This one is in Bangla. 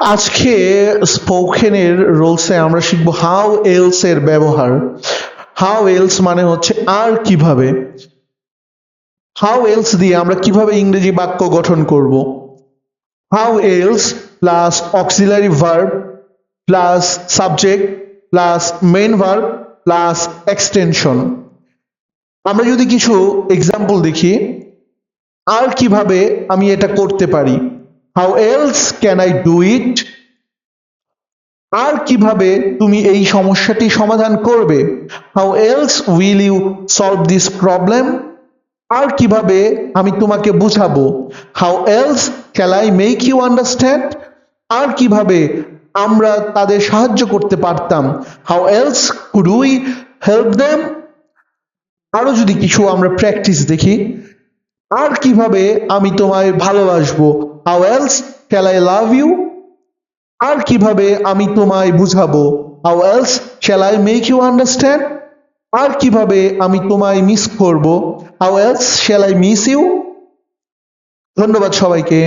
আজকে স্পোকেনের রোলসে আমরা শিখবো হাউ এলস এর ব্যবহার। হাউ এলস মানে হচ্ছে আর কিভাবে। হাউ এলস দিয়ে আমরা কিভাবে ইংরেজি বাক্য গঠন করব। How else plus auxiliary verb plus subject plus main verb plus extension. আমরা যদি কিছু এক্সাম্পল দেখি, আর কিভাবে আমি এটা করতে পারি, how else can I do it. আর কিভাবে তুমি এই সমস্যাটি সমাধান করবে, how else will you solve this problem. আর কিভাবে আমি তোমাকে বুঝাবো, how else can I make you understand. আর কিভাবে আমরা তাদের সাহায্য করতে পারতাম, how else could we help them. আরো যদি কিছু আমরা প্র্যাকটিস দেখি, আর কিভাবে আমি তোমায় ভালোবাসবো, how else can I love you. আর কিভাবে আমি তোমায় বুঝাবো, how else shall I make you understand. আর কিভাবে আমি তোমায় মিস করব, how else shall I miss you. ধন্যবাদ সবাইকে।